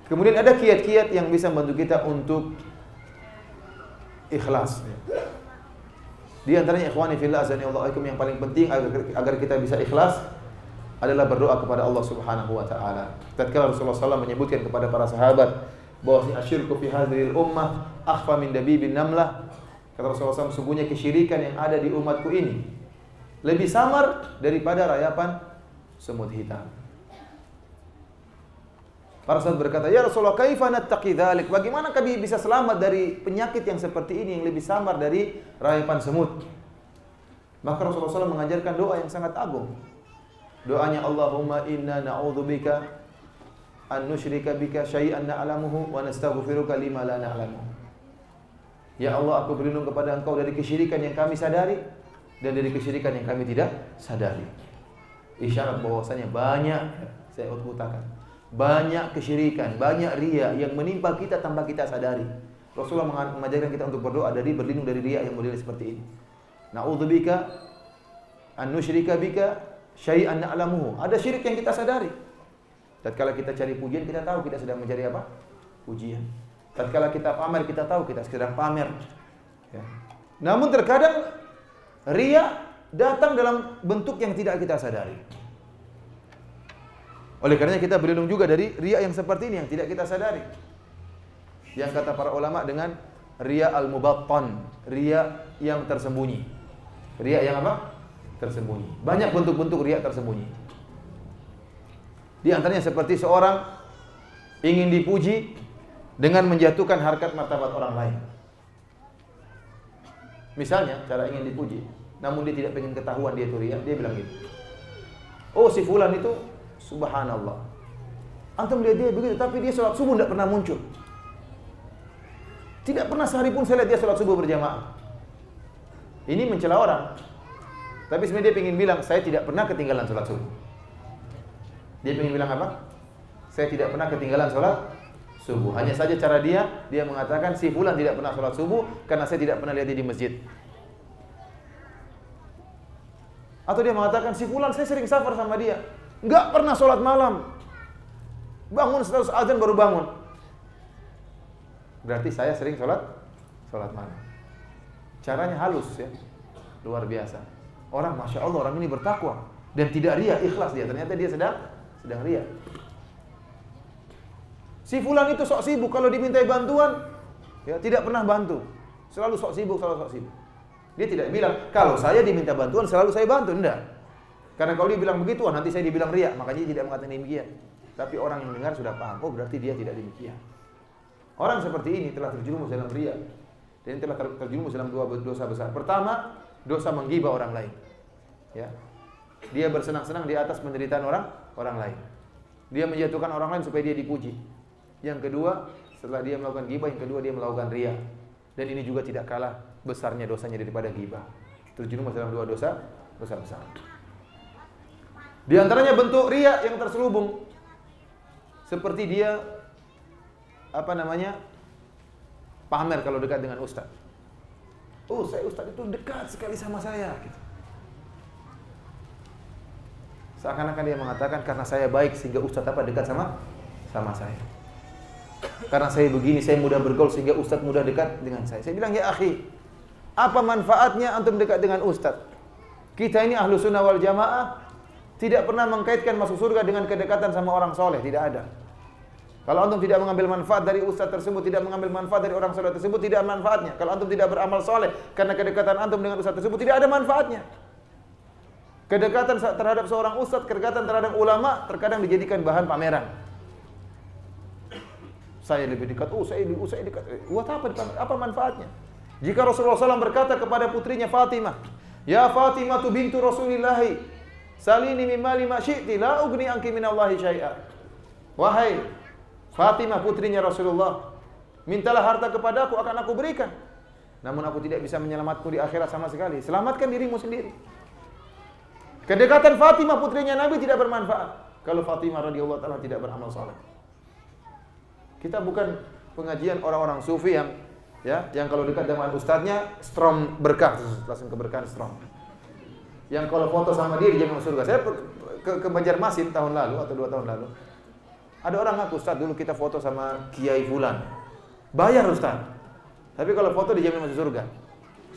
Kemudian ada kiat-kiat yang bisa membantu kita untuk ikhlas. Di antaranya ikhwani fillah azani Allahukum yang paling penting agar kita bisa ikhlas adalah berdoa kepada Allah Subhanahu wa taala. Tatkala Rasulullah SAW menyebutkan kepada para sahabat bahwa asyirku fi hadhil ummah akhfa min dabibin namlah. Kata Rasulullah SAW, sungguhnya kesyirikan yang ada di umatku ini lebih samar daripada rayapan semut hitam. Para sahabat berkata, "Ya Rasulullah, kaifa nattaqi dzalik?" Bagaimana kami bisa selamat dari penyakit yang seperti ini yang lebih samar dari rayapan semut? Maka Rasulullah SAW mengajarkan doa yang sangat agung. Doanya, Allahumma inna na'udzubika an nusyrika bika syai'an na'lamuhu wa nastaghfiruka lima la na'lamuhu. Ya Allah, aku berlindung kepada Engkau dari kesyirikan yang kami sadari dan dari kesyirikan yang kami tidak sadari. Isyarat bahwasanya banyak, saya utarakan, banyak kesyirikan, banyak riya yang menimpa kita tanpa kita sadari. Rasulullah mengajarkan kita untuk berdoa dari berlindung dari riya yang model seperti ini. Na'udzubika an nusyrika bika syai'an na'lamuhu. Ada syirik yang kita sadari. Tatkala kita cari pujian, kita tahu kita sedang mencari apa? Pujian. Tatkala kita pamer, kita tahu kita sedang pamer. Ya. Namun terkadang riya datang dalam bentuk yang tidak kita sadari. Oleh karenanya kita berlindung juga dari riya yang seperti ini yang tidak kita sadari. Yang kata para ulama dengan riya al-mubattan, riya yang tersembunyi. Riya yang apa? Tersembunyi. Banyak bentuk-bentuk riya tersembunyi. Di antaranya seperti seorang ingin dipuji dengan menjatuhkan harkat martabat orang lain. Misalnya, cara ingin dipuji, namun dia tidak ingin ketahuan dia itu riya, dia bilang gitu. Oh, si fulan itu subhanallah. Antum lihat dia begitu, tapi dia sholat subuh tidak pernah muncul. Tidak pernah sehari pun saya lihat dia sholat subuh berjamaah. Ini mencela orang. Tapi sebenarnya dia ingin bilang, saya tidak pernah ketinggalan sholat subuh. Dia ingin bilang apa? Saya tidak pernah ketinggalan sholat subuh. Hanya saja cara dia mengatakan si fulan tidak pernah sholat subuh karena saya tidak pernah lihat dia di masjid. Atau dia mengatakan si fulan saya sering safar sama dia, enggak pernah sholat malam. Bangun setelah azan baru bangun. Berarti saya sering sholat malam. Caranya halus ya, luar biasa. Orang masya Allah orang ini bertakwa dan tidak riya, ikhlas dia. Ternyata dia sedang riya. Si fulan itu sok sibuk kalau dimintai bantuan, ya tidak pernah bantu. Selalu sok sibuk. Dia tidak bilang, kalau saya diminta bantuan selalu saya bantu, enggak. Karena kalau dia bilang begitu, nanti saya dibilang riya, makanya dia tidak mengatakan demikian. Tapi orang yang mendengar sudah paham, oh berarti dia tidak demikian. Orang seperti ini telah terjerumus dalam riya. Dan telah terjerumus dalam dua dosa besar. Pertama, dosa menggibah orang lain. Ya. Dia bersenang-senang di atas penderitaan orang lain. Dia menjatuhkan orang lain supaya dia dipuji. Yang kedua, setelah dia melakukan ghibah, yang kedua dia melakukan riya. Dan ini juga tidak kalah besarnya dosanya daripada ghibah. Terjerumus dalam dua dosa besar. Di antaranya bentuk riya yang terselubung. Seperti dia pamer kalau dekat dengan ustaz. Oh, ustaz itu dekat sekali sama saya gitu. Seakan-akan dia mengatakan karena saya baik sehingga ustaz dekat sama saya. Karena saya begini, saya mudah bergaul sehingga ustaz mudah dekat dengan saya. Saya bilang, ya akhi, apa manfaatnya antum dekat dengan ustaz? Kita ini ahlu sunnah wal jamaah tidak pernah mengkaitkan masuk surga dengan kedekatan sama orang soleh, tidak ada. Kalau antum tidak mengambil manfaat dari ustaz tersebut, tidak mengambil manfaat dari orang soleh tersebut, tidak ada manfaatnya. Kalau antum tidak beramal soleh karena kedekatan antum dengan ustaz tersebut, tidak ada manfaatnya. Kedekatan terhadap seorang ustaz, kedekatan terhadap ulama terkadang dijadikan bahan pameran. Saya lebih dekat, saya dekat. Buat apa manfaatnya? Jika Rasulullah SAW berkata kepada putrinya Fatimah, ya Fatimah tu bintu Rasulillahi, salini mimma lima syi'ti, la ugni anki minallahi syai'a. Wahai Fatimah putrinya Rasulullah, mintalah harta kepadaku, akan aku berikan. Namun aku tidak bisa menyelamatku di akhirat sama sekali. Selamatkan dirimu sendiri. Kedekatan Fatimah putrinya Nabi tidak bermanfaat kalau Fatimah radhiyallahu taala tidak beramal saleh. Kita bukan pengajian orang-orang sufi yang kalau dekat dengan ustadznya strom berkah, langsung keberkahan strom. Yang kalau foto sama dia dijamin surga. Saya ke Banjarmasin tahun lalu atau 2 tahun lalu. Ada orang ngaku, Ustaz, dulu kita foto sama Kiai Fulan. Bayar, Ustaz. Tapi kalau foto dijamin masuk surga.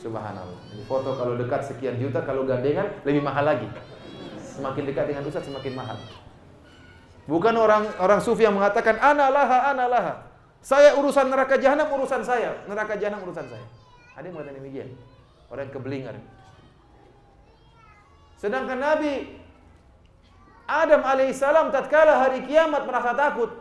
Subhanallah. Jadi foto kalau dekat sekian juta, kalau gandengan lebih mahal lagi. Semakin dekat dengan Ustaz semakin mahal. Bukan orang sufi yang mengatakan ana laha. Saya urusan neraka jahanam urusan saya, neraka jahanam urusan saya. Ada yang mengatakan demikian. Orang yang kebelingan. Sedangkan Nabi Adam alaihissalam tatkala hari kiamat merasa takut.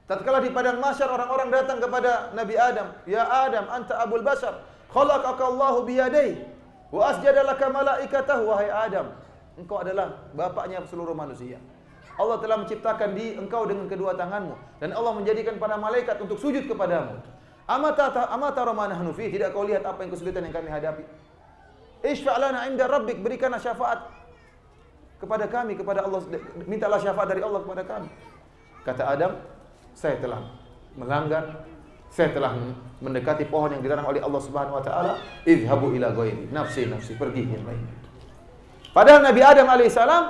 Tatkala di padang mahsyar orang-orang datang kepada Nabi Adam, "Ya Adam, anta abul bashar, khalaqaka Allahu biyadayhi wa asjada laka malaikatahu." Wahai Adam, engkau adalah bapaknya seluruh manusia. Allah telah menciptakan engkau dengan kedua tanganmu dan Allah menjadikan para malaikat untuk sujud kepadamu. Amata ramana hanufi, tidak kau lihat apa yang kesulitan yang kami hadapi? Ishfa' lana 'inda rabbik, berikanlah syafaat kepada kami, kepada Allah, mintalah syafaat dari Allah kepada kami. Kata Adam, saya telah melanggar, saya telah mendekati pohon yang dilarang oleh Allah Subhanahu wa taala. Idhabu ila ghairi, nafsi, pergi yang lain. Padahal Nabi Adam alaihissalam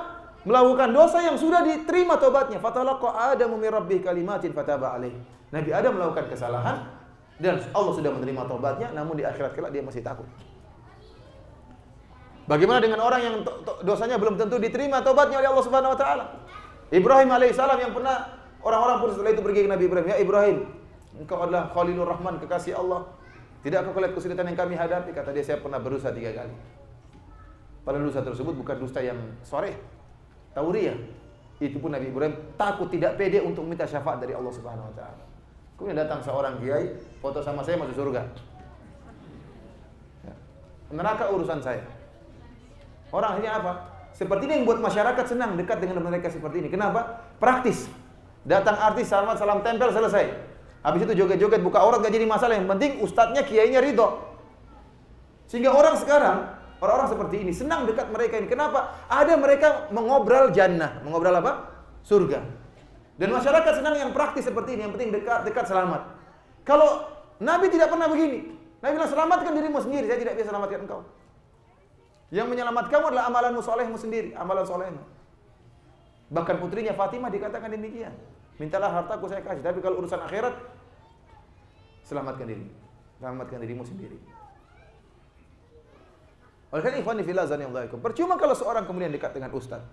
melakukan dosa yang sudah diterima tobatnya. Fatalaqa Adamu min rabbih kalimatin fataba alaihi. Nabi Adam melakukan kesalahan dan Allah sudah menerima tobatnya, namun di akhirat kelak dia masih takut. Bagaimana dengan orang yang dosanya belum tentu diterima tobatnya oleh Allah Subhanahu wa taala? Ibrahim alaihissalam yang pernah orang-orang pun setelah itu pergi ke Nabi Ibrahim, "Ya Ibrahim, engkau adalah Khalilur Rahman, kekasih Allah. Tidak kau lihat kesulitan yang kami hadapi?" Kata dia, "Saya pernah berusaha 3 kali." Padahal dosa tersebut bukan dusta yang soreh, tauriyah. Itu pun Nabi Ibrahim takut, tidak pede untuk minta syafaat dari Allah Subhanahu wa taala. Kemudian datang seorang kiai, foto sama saya masuk surga. Neraka urusan saya. Orang akhirnya apa? Seperti ini yang buat masyarakat senang dekat dengan mereka seperti ini. Kenapa? Praktis. Datang artis, salam tempel, selesai. Habis itu joget-joget buka aurat gak jadi masalah. Yang penting ustadznya, kiainya ridho. Sehingga orang seperti ini senang dekat mereka ini. Kenapa? Ada mereka mengobral jannah. Mengobral apa? Surga. Dan masyarakat senang yang praktis seperti ini. Yang penting dekat selamat. Kalau Nabi tidak pernah begini. Nabi bilang, selamatkan dirimu sendiri, saya tidak bisa selamatkan engkau. Yang menyelamatkan kamu adalah amalanmu solehmu sendiri, amalan solehmu. Bahkan putrinya Fatimah dikatakan demikian. Mintalah hartaku saya kasih, tapi kalau urusan akhirat, selamatkan dirimu sendiri. Oleh karena ikhwani fillah azanillahu. Percuma kalau seorang kemudian dekat dengan ustaz.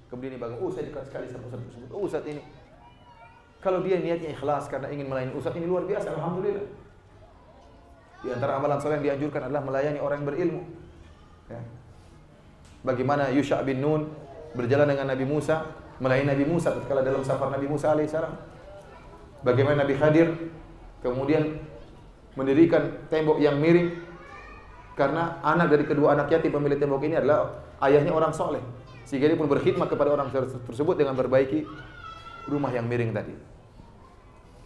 Kemudian dia bangga, saya dekat sekali sama ustaz tersebut. Ustaz ini, kalau dia niatnya ikhlas karena ingin melayani ustaz ini luar biasa, alhamdulillah. Di antara amalan soleh yang dianjurkan adalah melayani orang yang berilmu. Ya. Bagaimana Yusha' bin Nun berjalan dengan Nabi Musa, melayani Nabi Musa tatkala dalam safar Nabi Musa alaihissalam. Bagaimana Nabi Khadir kemudian mendirikan tembok yang miring karena anak dari kedua anak yatim pemilik tembok ini adalah ayahnya orang soleh, sehingga dia pun berkhidmat kepada orang tersebut dengan memperbaiki rumah yang miring tadi.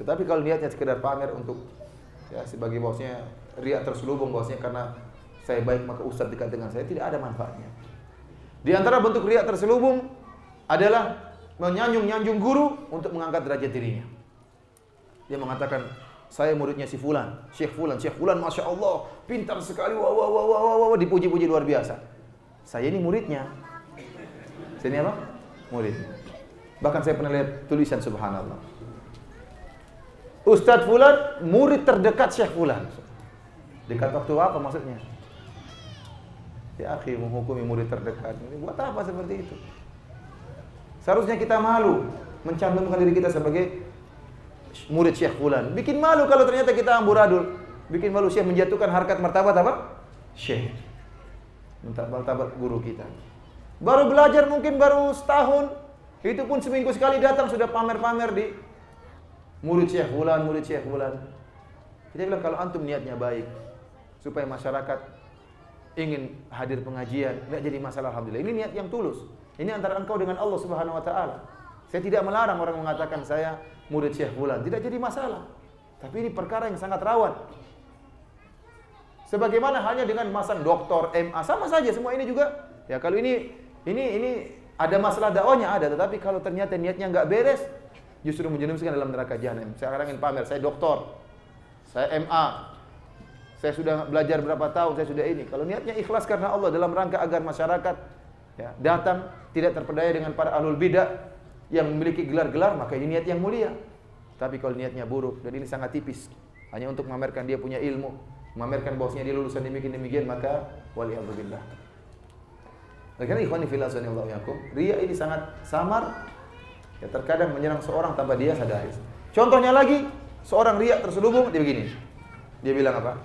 Tetapi kalau niatnya sekedar pamer untuk sebagai bosnya, riya terselubung bosnya karena saya baik maka ustaz dekat dengan saya, tidak ada manfaatnya. Di antara bentuk riya terselubung adalah menyanjung guru untuk mengangkat derajat dirinya. Dia mengatakan, saya muridnya si Fulan, Syekh Fulan, Masya Allah, pintar sekali, wah, dipuji-puji luar biasa. Saya ini muridnya. Saya ini apa? Muridnya. Bahkan saya pernah lihat tulisan, subhanallah. Ustadz Fulan, murid terdekat Syekh Fulan. Dekat waktu apa maksudnya? Ya akhi, menghukumi murid terdekat. Buat apa seperti itu? Seharusnya kita malu mencantumkan diri kita sebagai murid Syekh Fulan. Bikin malu kalau ternyata kita amburadul. Bikin malu Syekh menjatuhkan harkat martabat apa? Syekh. Martabat guru kita. Baru belajar mungkin baru setahun. Itu pun seminggu sekali datang sudah pamer-pamer di murid Syekh Fulan. Kita bilang kalau antum niatnya baik supaya masyarakat ingin hadir pengajian, enggak jadi masalah, alhamdulillah. Ini niat yang tulus. Ini antara engkau dengan Allah Subhanahu wa taala. Saya tidak melarang orang mengatakan saya murid Syekh Fulan, tidak jadi masalah. Tapi ini perkara yang sangat rawan. Sebagaimana hanya dengan masang doktor, MA, sama saja semua ini juga. Ya kalau ini ada masalah dakwahnya ada, tetapi kalau ternyata niatnya enggak beres, justru menjerumuskan dalam neraka jahanam. Sekarang ingin pamer, saya doktor, saya MA, saya sudah belajar berapa tahun, saya sudah ini. Kalau niatnya ikhlas karena Allah dalam rangka agar masyarakat datang tidak terpedaya dengan para ahlul bidah, yang memiliki gelar-gelar, maka ini niat yang mulia. Tapi kalau niatnya buruk, dan ini sangat tipis, hanya untuk memamerkan dia punya ilmu, memamerkan bahwasanya dia lulusan demikian, maka waliyadzubillah. Karena ikhwani fillah sanallahu yakum, riya ini sangat samar, ya terkadang menyerang seorang tanpa dia sadari. Contohnya lagi, seorang riya terselubung, dia begini. Dia bilang apa?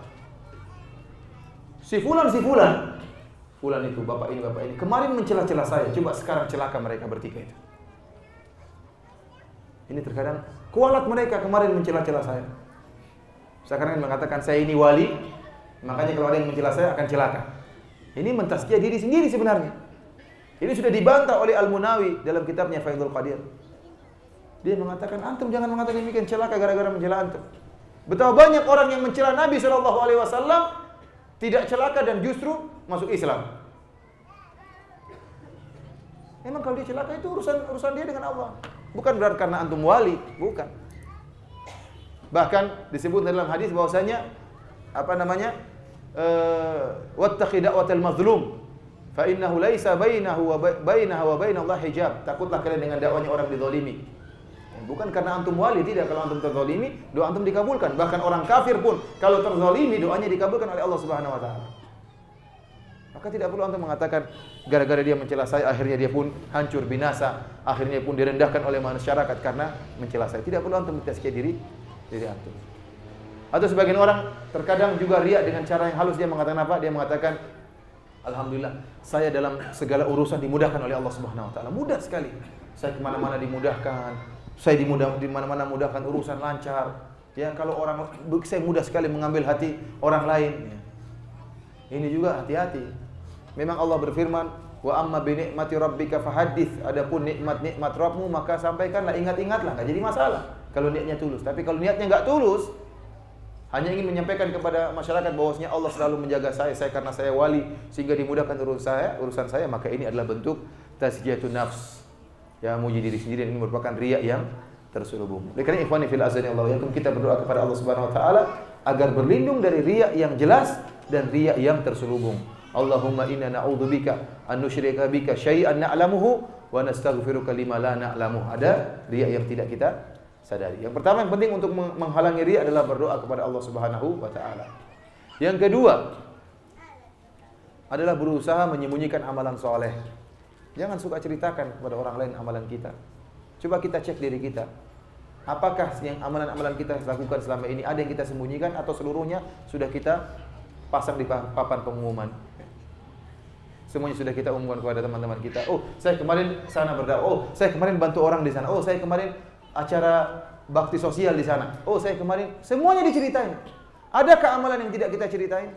Si fulan, fulan itu, bapak ini, kemarin mencela-cela saya, coba sekarang celaka mereka bertiga itu. Ini terkadang kualat mereka kemarin mencela-cela saya. Sekarang mengatakan saya ini wali, makanya kalau ada yang mencela saya akan celaka. Ini mentazkiyah diri sendiri sebenarnya. Ini sudah dibantah oleh Al-Munawi dalam kitabnya Faidul Qadir. Dia mengatakan antum jangan mengatakan demikian, celaka gara-gara mencela antum. Betapa banyak orang yang mencela Nabi SAW tidak celaka dan justru masuk Islam. Memang kalau dia celaka itu urusan dia dengan Allah. Bukan berarti karena antum wali, bukan. Bahkan disebut dalam hadis bahwasanya wattaqi da'watal mazlum fa innahu laisa bainahu wa bainallahi hijab. Takutlah kalian dengan dakwanya orang dizalimi. Bukan karena antum wali, tidak. Kalau antum terzalimi, doa antum dikabulkan. Bahkan orang kafir pun kalau terzalimi, doanya dikabulkan oleh Allah Subhanahu wa taala. Maka tidak perlu antum mengatakan gara-gara dia mencela saya akhirnya dia pun hancur binasa, akhirnya pun direndahkan oleh masyarakat karena mencela saya. Tidak perlu antum mentazkiyah diri antum. Atau sebagian orang terkadang juga riya dengan cara yang halus, dia mengatakan apa? Dia mengatakan alhamdulillah saya dalam segala urusan dimudahkan oleh Allah Subhanahu wa taala. Mudah sekali. Saya kemana mana dimudahkan. Saya di mana-mana mudahkan urusan lancar. Ya, kalau saya mudah sekali mengambil hati orang lain. Ya. Ini juga hati-hati. Memang Allah berfirman, wa amma bi ni'mati rabbika fahaddits. Adapun nikmat-nikmat Rabbmu maka sampaikanlah, ingat-ingatlah, enggak jadi masalah kalau niatnya tulus. Tapi kalau niatnya enggak tulus, hanya ingin menyampaikan kepada masyarakat bahwasanya Allah selalu menjaga saya karena saya wali sehingga dimudahkan urusan saya, maka ini adalah bentuk tazkiyatun nafs. Ya, muji diri sendiri, ini merupakan riya yang terselubung. Oleh karena ikhwani fil azani Allah yakum, kita berdoa kepada Allah Subhanahu wa taala agar berlindung dari riya yang jelas dan riya yang terselubung. Allahumma inna na'udzubika an nusyrika bika syai'an na'lamuhu wa nastaghfiruka lima la na'lamuh. Ada riya yang tidak kita sadari. Yang pertama yang penting untuk menghalangi riya adalah berdoa kepada Allah Subhanahu wa taala. Yang kedua adalah berusaha menyembunyikan amalan soleh. Jangan suka ceritakan kepada orang lain amalan kita. Coba kita cek diri kita. Apakah yang amalan-amalan kita lakukan selama ini ada yang kita sembunyikan atau seluruhnya sudah kita pasang di papan pengumuman? Semuanya sudah kita umumkan kepada teman-teman kita. Oh, saya kemarin sana berdakwah. Oh, saya kemarin bantu orang di sana. Oh, saya kemarin acara bakti sosial di sana. Oh, saya kemarin, semuanya diceritain. Adakah amalan yang tidak kita ceritain?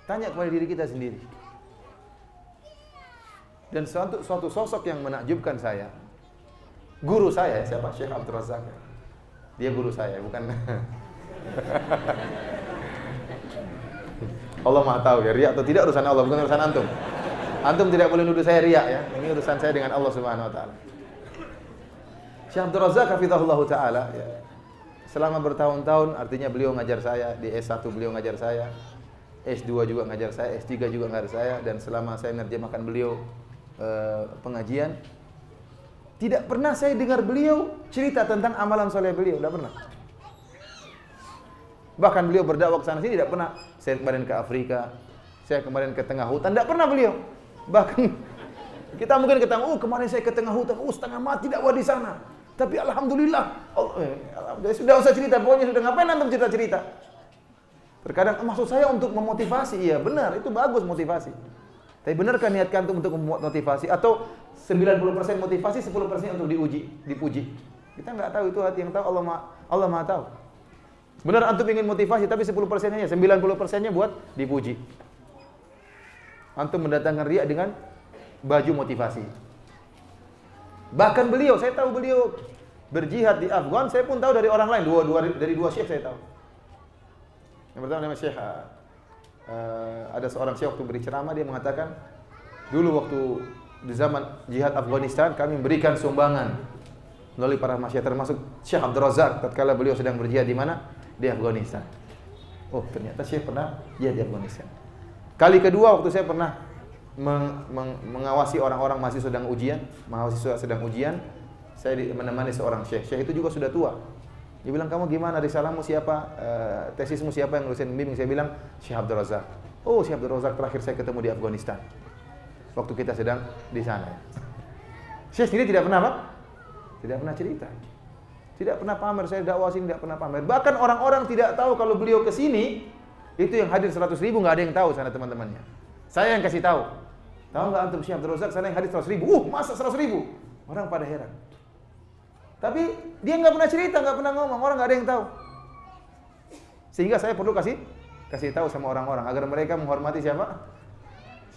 Tanya kepada diri kita sendiri. Dan suatu sosok yang menakjubkan saya, guru saya, siapa? Syekh Abdul Razak. Dia guru saya, bukan. Allah Maha tahu ya, riya atau tidak urusan Allah, bukan urusan antum. Antum tidak boleh nuduh saya riya ya. Ini urusan saya dengan Allah Subhanahu wa taala. Syekh Abdul Razak hafizahullah taala ya. Selama bertahun-tahun, artinya beliau ngajar saya, di S1 beliau ngajar saya, S2 juga ngajar saya, S3 juga ngajar saya, dan selama saya menerjemahkan beliau pengajian, tidak pernah saya dengar beliau cerita tentang amalan soleh beliau, tidak pernah. Bahkan beliau berdakwah ke sana sini tidak pernah. Saya kemarin ke Afrika, saya kemarin ke tengah hutan, tidak pernah beliau. Bahkan kita mungkin ketahui, oh kemarin saya ke tengah hutan, oh setengah mati dakwah di sana. Tapi alhamdulillah, sudah usah cerita, pokoknya sudah ngapain antum cerita-cerita. Terkadang maksud saya untuk memotivasi, iya benar, itu bagus motivasi. Tapi benarkah niat antum untuk memotivasi atau 90% motivasi, 10% untuk dipuji? Kita nggak tahu, itu hati yang tahu, Allah Maha tahu. Benar antum ingin motivasi tapi 10%-nya, 90%-nya buat dipuji. Antum mendatangkan riya dengan baju motivasi. Bahkan beliau, saya tahu beliau berjihad di Afgan, saya pun tahu dari orang lain, dari dua syekh saya tahu. Yang pertama namanya Syekh, ada seorang syekh waktu beri ceramah, dia mengatakan, dulu waktu di zaman jihad Afghanistan kami memberikan sumbangan melalui para masyayikh, termasuk Syekh Abdul Razak tatkala beliau sedang berjihad di mana? Di Afghanistan. Oh, ternyata Syekh pernah jihad di Afghanistan. Kali kedua waktu saya pernah mengawasi orang-orang masih sedang ujian, mahasiswa sedang ujian. Saya menemani seorang syekh. Syekh itu juga sudah tua. Dia bilang, "Kamu gimana? Risalahmu siapa? Tesismu siapa yang nulisin bimbing?" Saya bilang, "Syekh Abdul Razak." "Oh, Syekh Abdul Razak terakhir saya ketemu di Afghanistan. Waktu kita sedang di sana." Syekh sendiri tidak pernah apa? Tidak pernah cerita. Tidak pernah pamer, saya dakwah sini tidak pernah pamer. Bahkan orang-orang tidak tahu kalau beliau ke sini, itu yang hadir 100.000 nggak ada yang tahu sana teman-temannya. Saya yang kasih tahu. Tahu nggak antum Syekh Abdul Razak sana yang hadir 100.000? Masa 100.000? Orang pada heran. Tapi dia nggak pernah cerita, nggak pernah ngomong, orang nggak ada yang tahu. Sehingga saya perlu kasih tahu sama orang-orang agar mereka menghormati siapa?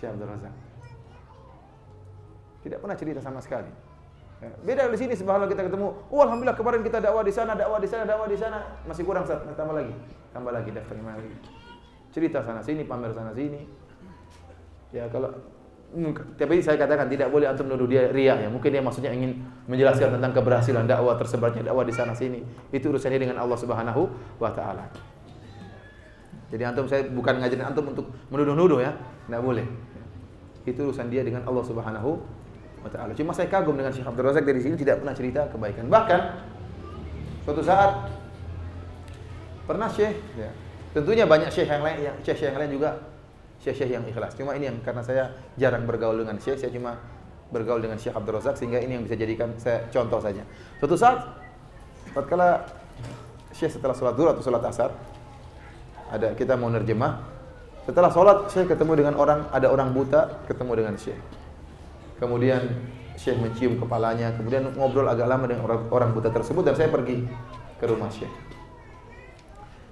Syekh Abdul Razak. Tidak pernah cerita sama sekali. Beda di sini, subhanallah kita ketemu. Alhamdulillah kemarin kita dakwah di sana, masih kurang satu, tambah lagi daftar lagi. Cerita sana sini, pamer sana sini. Ya kalau tapi saya katakan tidak boleh antum nuduh dia riya ya. Mungkin dia maksudnya ingin menjelaskan tentang keberhasilan dakwah, tersebarnya dakwah di sana sini. Itu urusannya dengan Allah Subhanahu wa taala. Jadi antum, saya bukan ngajarin antum untuk menuduh-nuduh ya. Enggak boleh. Itu urusan dia dengan Allah Subhanahu wa taala. Cuma saya kagum dengan Syekh Abdul Razak dari sini tidak pernah cerita kebaikan. Bahkan suatu saat pernah Syekh ya. Tentunya banyak Syekh yang lain juga Syekh yang ikhlas. Cuma ini yang karena saya jarang bergaul dengan Syekh, saya cuma bergaul dengan Syekh Abdul Razak sehingga ini yang bisa jadikan saya contoh saja. Suatu saat tatkala Syekh setelah sholat zuhur atau sholat asar, kita mau nerjemah. Setelah sholat Syekh ketemu dengan ada orang buta ketemu dengan Syekh. Kemudian Syekh mencium kepalanya, kemudian ngobrol agak lama dengan orang buta tersebut dan saya pergi ke rumah Syekh.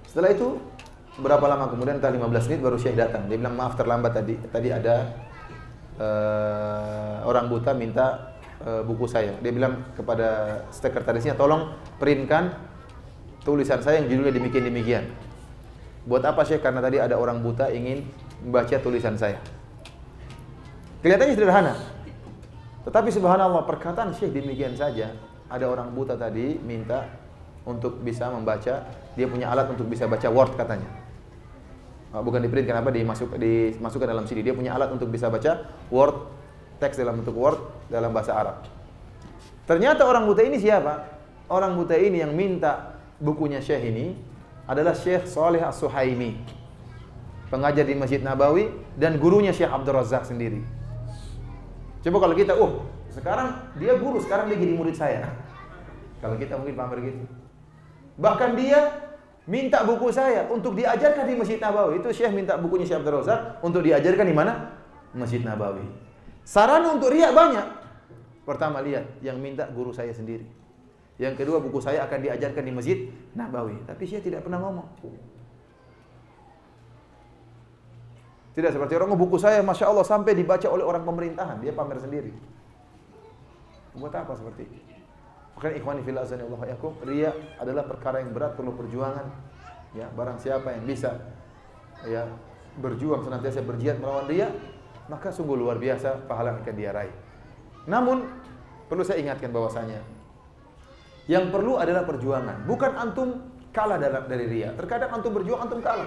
Setelah itu berapa lama kemudian, entah 15 menit baru Syekh datang. Dia bilang, "Maaf terlambat tadi. Tadi ada orang buta minta buku saya." Dia bilang kepada sekretarisnya, "Tolong printkan tulisan saya yang judulnya demikian-demikian." "Buat apa Syekh?" "Karena tadi ada orang buta ingin membaca tulisan saya." Kelihatannya sederhana. Tetapi subhanallah, perkataan Syekh demikian saja. Ada orang buta tadi minta untuk bisa membaca, dia punya alat untuk bisa baca Word katanya. Bukan di-print, kenapa dimasukkan dalam CD. Dia punya alat untuk bisa baca Word, teks dalam bentuk Word dalam bahasa Arab. Ternyata orang buta ini siapa? Orang buta ini yang minta bukunya Syekh ini adalah Syekh Saleh As-Suhaimi, pengajar di Masjid Nabawi dan gurunya Syekh Abdul Razak sendiri. Coba kalau kita, sekarang dia guru, sekarang dia jadi murid saya. Kalau kita mungkin pamer gitu. Bahkan dia minta buku saya untuk diajarkan di Masjid Nabawi. Itu Syekh minta bukunya Syekh Abdul Razak untuk diajarkan di mana? Masjid Nabawi. Sarana untuk riya banyak. Pertama, lihat, yang minta guru saya sendiri. Yang kedua, buku saya akan diajarkan di Masjid Nabawi. Tapi Syekh tidak pernah ngomong. Tidak seperti orang, buku saya Masya Allah sampai dibaca oleh orang pemerintahan. Dia pamer sendiri. Buat apa seperti itu? Makanya ikhwani fillah azani Allah yakum, riya adalah perkara yang berat, perlu perjuangan. Ya, barang siapa yang bisa ya berjuang senantiasa berjihad melawan riya, maka sungguh luar biasa pahala yang akan dia raih. Namun perlu saya ingatkan bahwasanya yang perlu adalah perjuangan. Bukan antum kalah dari riya. Terkadang antum berjuang, antum kalah.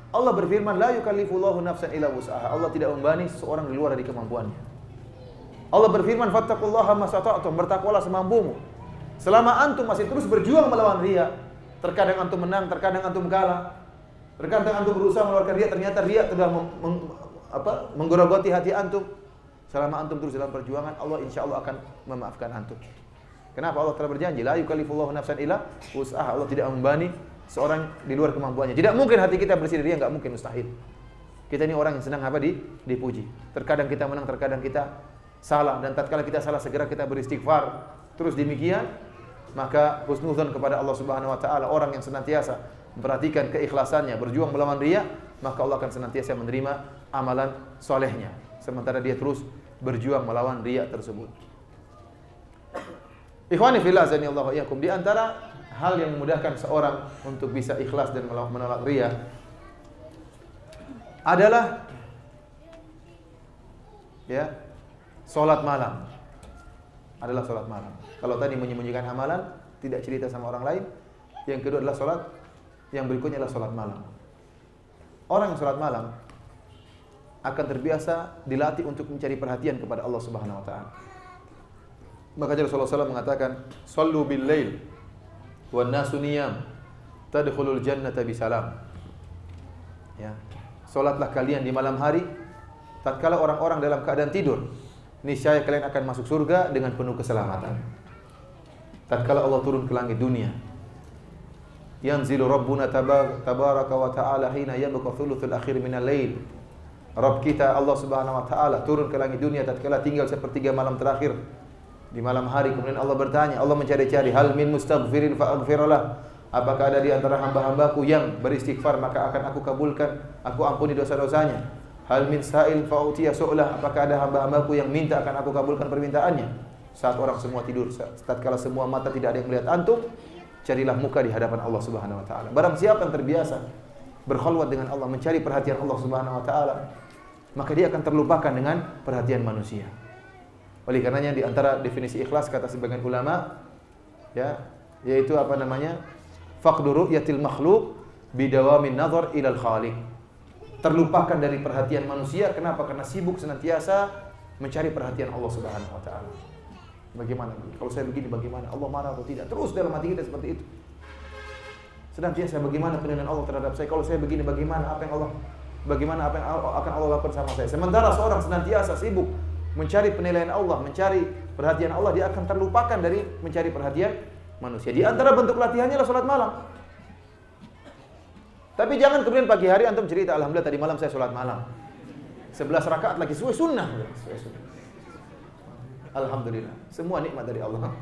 Allah berfirman, la yukallifullahu nafsan illa wus'aha. Allah tidak membebani seseorang di luar dari kemampuannya. Allah berfirman, fattaqullaha masata'tum, bertakwalah semampumu. Selama antum masih terus berjuang melawan riya, terkadang antum menang, terkadang antum kalah. Terkadang antum berusaha mengeluarkan riya, ternyata riya sudah menggerogoti hati antum. Selama antum terus dalam perjuangan, Allah insyaallah akan memaafkan antum. Kenapa? Allah telah berjanji, la yukallifullahu nafsan illa wus'aha. Allah tidak membebani seorang di luar kemampuannya. Tidak mungkin hati kita bersih dari riya, enggak mungkin, mustahil. Kita ini orang yang senang dipuji. Terkadang kita menang, terkadang kita salah, dan tatkala kita salah segera kita beristighfar. Terus demikian, maka husnudzon kepada Allah Subhanahu wa taala. Orang yang senantiasa memperhatikan keikhlasannya, berjuang melawan riya, maka Allah akan senantiasa menerima amalan solehnya. Sementara dia terus berjuang melawan riya tersebut. Ikhwani fillah azani Allah wa iyyakum, di antara hal yang memudahkan seorang untuk bisa ikhlas dan menolak riya adalah salat malam. Adalah salat malam. Kalau tadi menyembunyikan amalan, tidak cerita sama orang lain. Yang kedua adalah salat, yang berikutnya adalah salat malam. Orang yang salat malam akan terbiasa dilatih untuk mencari perhatian kepada Allah Subhanahu wa taala. Maka Rasulullah SAW mengatakan, "Shallu bil lail wan nasu niyam, tadkhulul jannata bisalam." Ya. Salatlah kalian di malam hari tatkala orang-orang dalam keadaan tidur, niscaya kalian akan masuk surga dengan penuh keselamatan. Tatkala Allah turun ke langit dunia, yanzilu rabbuna tabaraka wa ta'ala hina yabqa thuluthul akhir minal lail. Rabb kita Allah Subhanahu wa taala turun ke langit dunia tatkala tinggal sepertiga malam terakhir di malam hari. Kemudian Allah bertanya, Allah mencari-cari, hal min mustaghfirin fa aghfirlah. Apakah ada di antara hamba-hambaku yang beristighfar maka akan aku kabulkan, aku ampuni dosa-dosanya. Hal min sa'il fa utiya su'lah. Apakah ada hamba-hambaku yang minta akan aku kabulkan permintaannya. Saat orang semua tidur, tatkala semua mata tidak ada yang melihat antum, carilah muka di hadapan Allah Subhanahu wa taala. Barang siapa yang terbiasa berkhalwat dengan Allah, mencari perhatian Allah Subhanahu wa taala, maka dia akan terlupakan dengan perhatian manusia. Oleh karenanya di antara definisi ikhlas kata sebagian ulama, ya, yaitu apa namanya? Faqdu ru'yatil makhluq bidawamin nazar ilal khaliq. Terlupakan dari perhatian manusia. Kenapa? Karena sibuk senantiasa mencari perhatian Allah Subhanahu wa taala. Bagaimana? Kalau saya begini bagaimana? Allah marah atau tidak? Terus dalam hati kita seperti itu. Senantiasa bagaimana penilaian Allah terhadap saya? Kalau saya begini bagaimana? Apa yang akan Allah lakukan sama saya? Sementara seorang senantiasa sibuk mencari penilaian Allah, mencari perhatian Allah, dia akan terlupakan dari mencari perhatian manusia. Di antara bentuk latihannya adalah salat malam. Tapi jangan kemudian pagi hari antum cerita, alhamdulillah tadi malam saya salat malam 11 rakaat lagi sesuai sunnah. Alhamdulillah, semua nikmat dari Allah.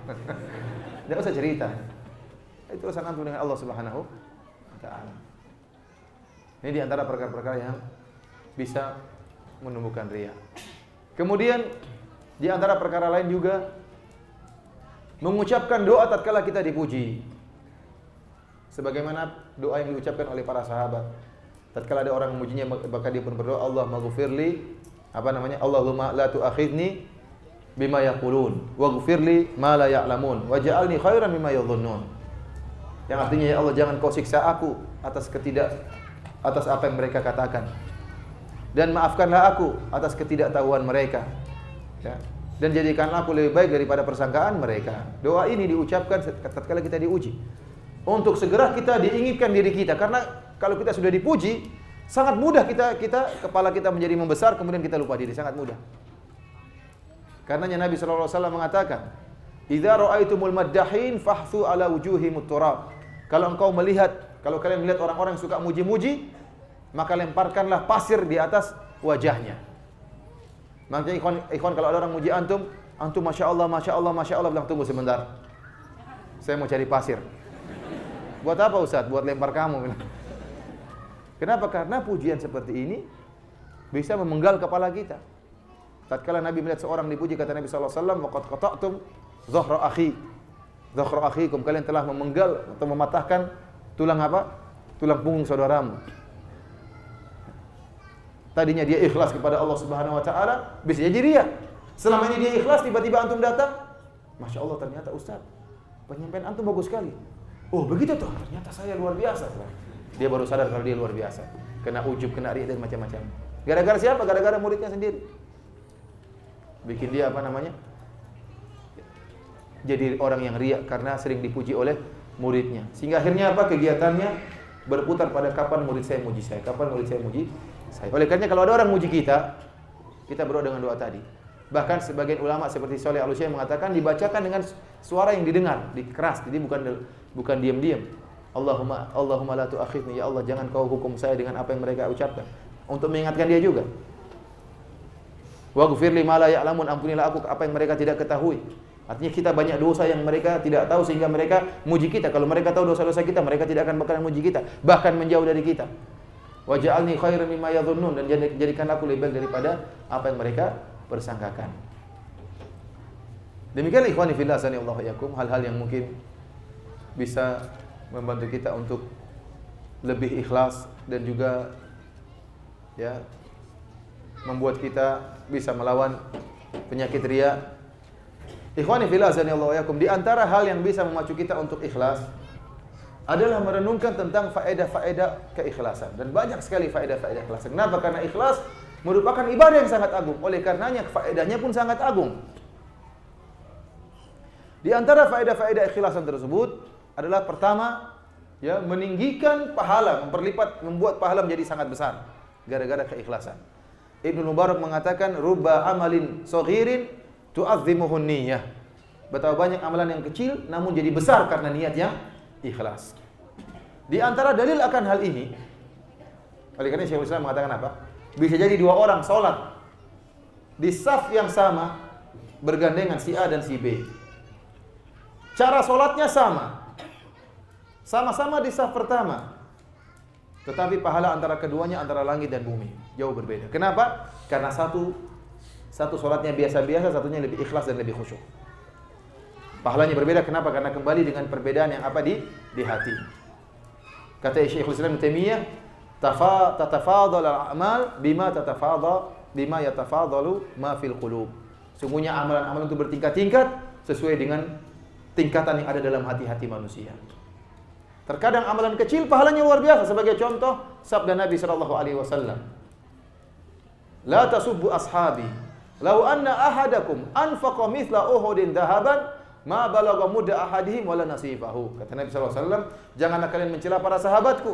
Jangan usah cerita. Itu urusan antum dengan Allah Subhanahu wa taala. Ini di antara perkara-perkara yang bisa menumbuhkan riya. Kemudian di antara perkara lain juga mengucapkan doa tatkala kita dipuji. Sebagaimana doa yang diucapkan oleh para sahabat. Tatkala ada orang memujinya maka dia pun berdoa, Allah maghfirli, Allahumma la tu'akhidni bima yaqulun waghfirli ma la ya'lamun waj'alni khairan mimma yadhunnun. Yang artinya, ya Allah, jangan kau siksa aku atas apa yang mereka katakan. Dan maafkanlah aku atas ketidaktahuan mereka. Ya. Dan jadikanlah aku lebih baik daripada persangkaan mereka. Doa ini diucapkan tatkala kita diuji. Untuk segera kita diinginkan diri kita, karena kalau kita sudah dipuji, sangat mudah kepala kita menjadi membesar, kemudian kita lupa diri, sangat mudah. Karenanya Nabi sallallahu alaihi wasallam mengatakan, "Idza ra'aitumul maddahin fahthu ala wujuhimut turab." Kalau kalian melihat orang-orang yang suka muji-muji, maka lemparkanlah pasir di atas wajahnya. Makanya ikhwan kalau ada orang muji antum masya Allah, bilang tunggu sebentar, saya mau cari pasir. Buat apa Ustaz? Buat lempar kamu. Kenapa? Karena pujian seperti ini bisa memenggal kepala kita. Tatkala Nabi melihat seorang dipuji, kata Nabi sallallahu alaihi wasallam, "Waqad qata'tum dhahra akhikum." Kalian telah memenggal atau mematahkan tulang apa? Tulang punggung saudaramu. Tadinya dia ikhlas kepada Allah Subhanahu wa taala, bisa jadi ria. Selama ini dia ikhlas, tiba-tiba antum datang, masya Allah, ternyata Ustaz, penyampaian antum bagus sekali. Oh begitu toh, ternyata saya luar biasa. Dia baru sadar kalau dia luar biasa. Kena ujub, kena ria dan macam-macam. Gara-gara siapa? Gara-gara muridnya sendiri. Bikin dia jadi orang yang ria karena sering dipuji oleh muridnya. Sehingga akhirnya apa? Kegiatannya berputar pada kapan murid saya muji saya, kapan murid saya muji saya. Oleh karenanya kalau ada orang muji kita berdoa dengan doa tadi. Bahkan sebagian ulama seperti Shalih Al-Utsaimin mengatakan dibacakan dengan suara yang didengar, keras, jadi bukan diam-diam. Allahumma la tu'akhidni, ya Allah jangan kau hukum saya dengan apa yang mereka ucapkan. Untuk mengingatkan dia juga. Waghfirli ma la ya'lamun, ampunilah aku apa yang mereka tidak ketahui. Artinya kita banyak dosa yang mereka tidak tahu sehingga mereka muji kita. Kalau mereka tahu dosa-dosa kita, mereka tidak akan bakalan muji kita, bahkan menjauh dari kita. Waj'alni khairan mimma yadhunnun, dan jadikan aku lebih baik daripada apa yang mereka persangkakan. Demikian ikhwani fillah sanallahu yakum, hal-hal yang mungkin bisa membantu kita untuk lebih ikhlas dan juga ya membuat kita bisa melawan penyakit riya. Ikhwani fillah sanallahu yakum, di antara hal yang bisa memacu kita untuk ikhlas adalah merenungkan tentang faedah-faedah keikhlasan, dan banyak sekali faedah-faedah keikhlasan. Kenapa? Karena ikhlas merupakan ibadah yang sangat agung. Oleh karenanya faedahnya pun sangat agung. Di antara faedah-faedah ikhlasan tersebut adalah pertama, ya, meninggikan pahala, membuat pahala menjadi sangat besar gara-gara keikhlasan. Ibnu Mubarak mengatakan rubba amalin saghirin tu'azzimuhun niyyah. Betapa banyak amalan yang kecil namun jadi besar karena niat yang ikhlas. Di antara dalil akan hal ini, oleh karena Syekhul Islam mengatakan apa? Bisa jadi dua orang sholat di saf yang sama, bergandengan si A dan si B. Cara sholatnya sama, sama-sama di saf pertama, tetapi pahala antara keduanya antara langit dan bumi, jauh berbeda. Kenapa? Karena satu sholatnya biasa-biasa, satunya lebih ikhlas dan lebih khusyuk. Pahalanya berbeda. Kenapa? Karena kembali dengan perbedaan yang apa di hati. Kata Syekhul Islam Ibnu Taimiyah, tatafadhal al-a'mal bima yatafadhalu ma fil qulub. Sungguhnya amalan-amalan itu bertingkat-tingkat sesuai dengan tingkatan yang ada dalam hati-hati manusia. Terkadang amalan kecil pahalanya luar biasa. Sebagai contoh sabda Nabi sallallahu alaihi wasallam, "La tasubbu ashabi, law anna ahadakum anfaqa mithla Uhudin dhahaban ma balagha mudda ahadihim wala nasifahu." Kata Nabi sallallahu alaihi wasallam, janganlah kalian mencela para sahabatku.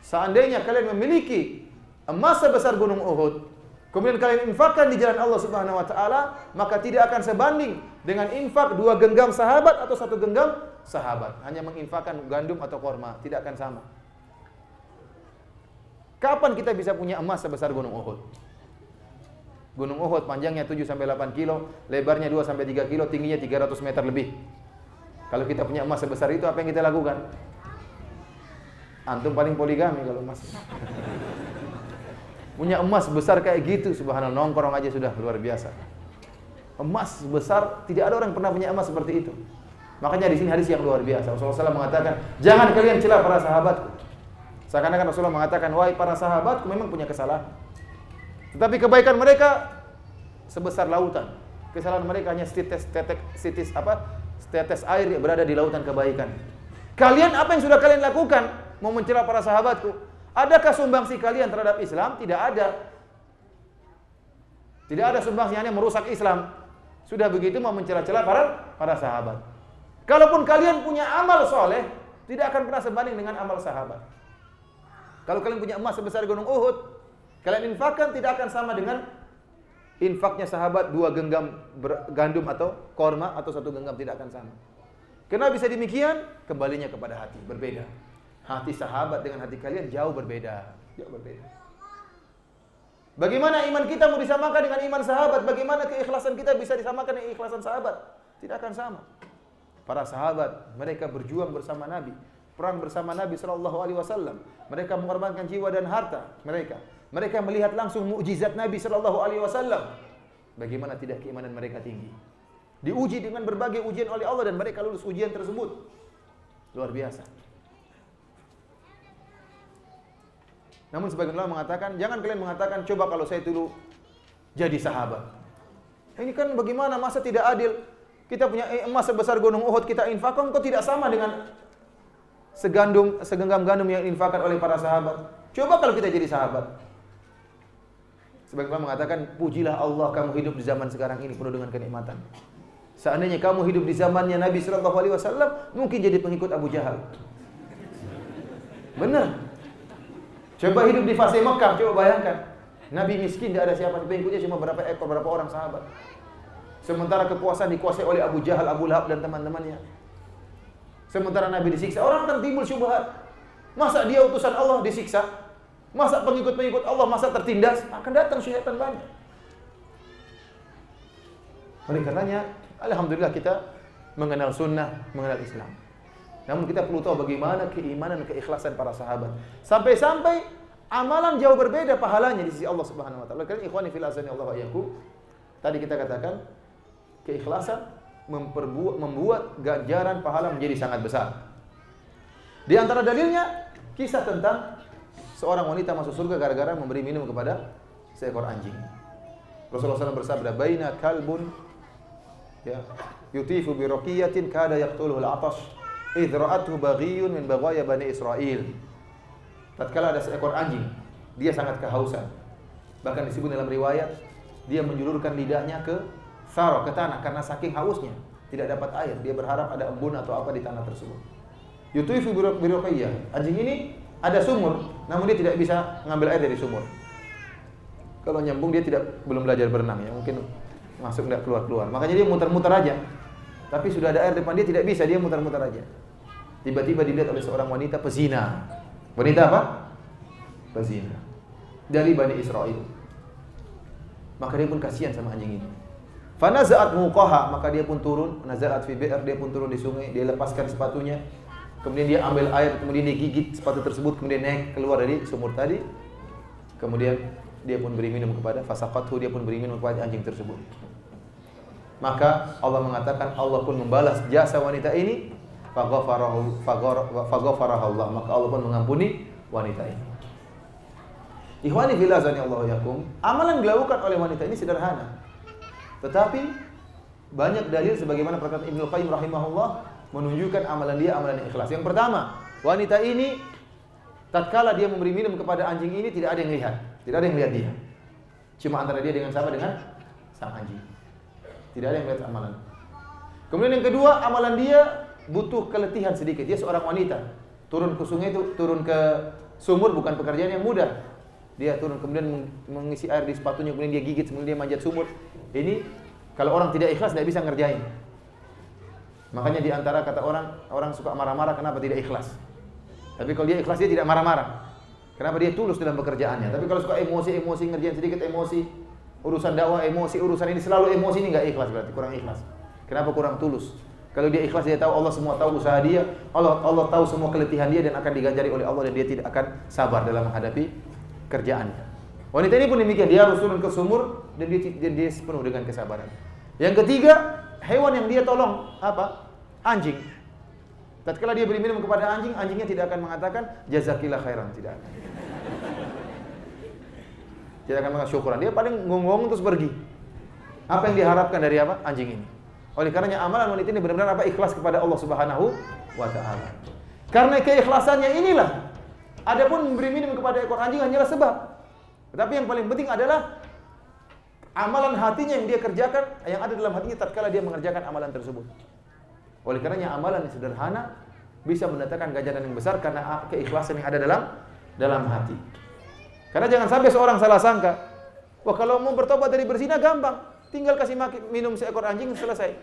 Seandainya kalian memiliki emas sebesar gunung Uhud, kemudian kalian infakkan di jalan Allah Subhanahu wa taala, maka tidak akan sebanding dengan infak 2 genggam sahabat atau 1 genggam sahabat. Hanya menginfakkan gandum atau korma, tidak akan sama. Kapan kita bisa punya emas sebesar gunung Uhud? Gunung Uhud panjangnya 7 sampai 8 kilo, lebarnya 2 sampai 3 kilo, tingginya 300 meter lebih. Kalau kita punya emas sebesar itu, apa yang kita lakukan? Antum paling poligami kalau emas. Punya emas besar kayak gitu, subhanallah, nongkrong aja sudah luar biasa. Emas besar, tidak ada orang yang pernah punya emas seperti itu. Makanya di sini hadis yang luar biasa. Rasulullah SAW mengatakan, jangan kalian cela para sahabatku. Seakan-akan Rasulullah mengatakan, wahai para sahabatku memang punya kesalahan, tetapi kebaikan mereka sebesar lautan. Kesalahan mereka hanya setetes air yang berada di lautan kebaikan. Kalian apa yang sudah kalian lakukan? Mau mencela para sahabatku? Adakah sumbangsi kalian terhadap Islam? Tidak ada. Tidak ada sumbangsi yang merusak Islam. Sudah begitu mau mencela-cela para sahabat. Kalaupun kalian punya amal soleh, tidak akan pernah sebanding dengan amal sahabat. Kalau kalian punya emas sebesar gunung Uhud, kalian infakkan tidak akan sama dengan infaknya sahabat 2 genggam gandum atau korma atau 1 genggam, tidak akan sama. Kenapa bisa demikian? Kembalinya kepada hati, berbeda. Hati sahabat dengan hati kalian jauh berbeda. Jauh berbeda. Bagaimana iman kita mau disamakan dengan iman sahabat? Bagaimana keikhlasan kita bisa disamakan dengan keikhlasan sahabat? Tidak akan sama. Para sahabat, mereka berjuang bersama Nabi, perang bersama Nabi SAW. Mereka mengorbankan jiwa dan harta mereka. Mereka melihat langsung mukjizat Nabi SAW. Bagaimana tidak keimanan mereka tinggi? Diuji dengan berbagai ujian oleh Allah dan mereka lulus ujian tersebut. Luar biasa. Namun sebagian ulama mengatakan, jangan kalian mengatakan, coba kalau saya dulu jadi sahabat. Ini kan bagaimana, masa tidak adil? Kita punya emas sebesar gunung Uhud, kita infakkan, kok tidak sama dengan segenggam gandum yang infakkan oleh para sahabat? Coba kalau kita jadi sahabat. Sebagian ulama mengatakan, pujilah Allah kamu hidup di zaman sekarang ini penuh dengan kenikmatan. Seandainya kamu hidup di zamannya Nabi SAW, mungkin jadi pengikut Abu Jahal. Benar. Coba hidup di fase Mekah, coba bayangkan. Nabi miskin, tidak ada siapa, pengikutnya cuma berapa ekor, berapa orang sahabat. Sementara kekuasaan dikuasai oleh Abu Jahal, Abu Lahab dan teman-temannya. Sementara Nabi disiksa, orang akan timbul syubhat. Masa dia utusan Allah disiksa? Masa pengikut-pengikut Allah masa tertindas? Akan datang syaitan banyak. Oleh karenanya, alhamdulillah kita mengenal sunnah, mengenal Islam. Namun kita perlu tahu bagaimana keimanan dan keikhlasan para sahabat. Sampai-sampai amalan jauh berbeda pahalanya di sisi Allah Subhanahu wa taala. Karena ikhwani fil azani Allah wa iyyakum, tadi kita katakan keikhlasan membuat ganjaran pahala menjadi sangat besar. Di antara dalilnya kisah tentang seorang wanita masuk surga gara-gara memberi minum kepada seekor anjing. Rasulullah SAW bersabda, "Baina kalbun yutifu bi raqiyatin kada yaqtuluhu al-'atash." Idra'atuhu baghiyun min baghaya Bani Israel. Tatkala ada seekor anjing, dia sangat kehausan. Bahkan disebut dalam riwayat, dia menjulurkan lidahnya ke thara, ke tanah karena saking hausnya, tidak dapat air. Dia berharap ada embun atau apa di tanah tersebut. Yutuifu biruqiyah. Anjing ini ada sumur, namun dia tidak bisa mengambil air dari sumur. Kalau nyambung dia belum belajar berenang ya, mungkin masuk enggak keluar-keluar. Makanya dia muter-muter aja. Tapi sudah ada air depan dia tidak bisa, dia muter-muter aja. Tiba-tiba dilihat oleh seorang wanita pezina. Wanita apa? Pezina. Dari Bani Israel. Maka dia pun kasihan sama anjing ini. Fanaza'at muqaha, maka dia pun turun, naza'at fi bi'r, dia pun turun di sungai, dia lepaskan sepatunya. Kemudian dia ambil air, kemudian dia gigit sepatu tersebut, kemudian naik keluar dari sumur tadi. Kemudian dia pun beri minum kepada fasaqathu, dia pun beri minum kepada anjing tersebut. Maka Allah mengatakan Allah pun membalas jasa wanita ini, faghafarahu Allah, maka Allah pun mengampuni wanita ini. Ikhwani fillah azanillahu yakum, amalan dilakukan oleh wanita ini sederhana. Tetapi banyak dalil sebagaimana perkataan Ibnu Qayyim rahimahullah menunjukkan amalan dia amalan yang ikhlas. Yang pertama, wanita ini tatkala dia memberi minum kepada anjing ini tidak ada yang lihat, tidak ada yang lihat dia. Cuma antara dia dengan sama dengan sang anjing. Tidak ada yang lihat amalan. Kemudian yang kedua, amalan dia butuh keletihan sedikit. Dia seorang wanita, turun ke sungai itu, turun ke sumur bukan pekerjaan yang mudah. Dia turun kemudian mengisi air di sepatunya, kemudian dia gigit, kemudian dia manjat sumur. Ini kalau orang tidak ikhlas tidak bisa ngerjain. Makanya di antara kata orang suka marah-marah kenapa tidak ikhlas. Tapi kalau dia ikhlas dia tidak marah-marah. Kenapa dia tulus dalam pekerjaannya. Tapi kalau suka emosi ngerjain sedikit emosi, urusan dakwah emosi, urusan ini selalu emosi, ini enggak ikhlas berarti, kurang ikhlas. Kenapa kurang tulus? Kalau dia ikhlas dia tahu Allah semua tahu usaha dia, Allah tahu semua keletihan dia dan akan diganjari oleh Allah dan dia tidak akan sabar dalam menghadapi kerjaannya. Wanita ini pun demikian, dia harus turun ke sumur dan dia penuh dengan kesabaran. Yang ketiga, hewan yang dia tolong apa? Anjing. Tatkala dia beri minum kepada anjing, anjingnya tidak akan mengatakan jazakillah khairan, tidak akan. Tidak akan mengatakan syukuran. Dia paling ngomong terus pergi. Apa yang diharapkan dari apa? Anjing ini. Oleh karenanya amalan wanita ini benar-benar apa? Ikhlas kepada Allah Subhanahu wa taala. Karena keikhlasannya inilah, adapun memberi minum kepada ekor anjing hanyalah sebab. Tetapi yang paling penting adalah amalan hatinya yang dia kerjakan, yang ada dalam hatinya tatkala dia mengerjakan amalan tersebut. Oleh karenanya amalan yang sederhana bisa mendatangkan ganjaran yang besar karena keikhlasan yang ada dalam hati. Karena jangan sampai seorang salah sangka, wah kalau mau bertobat dari berzina gampang, tinggal kasih minum seekor anjing selesai.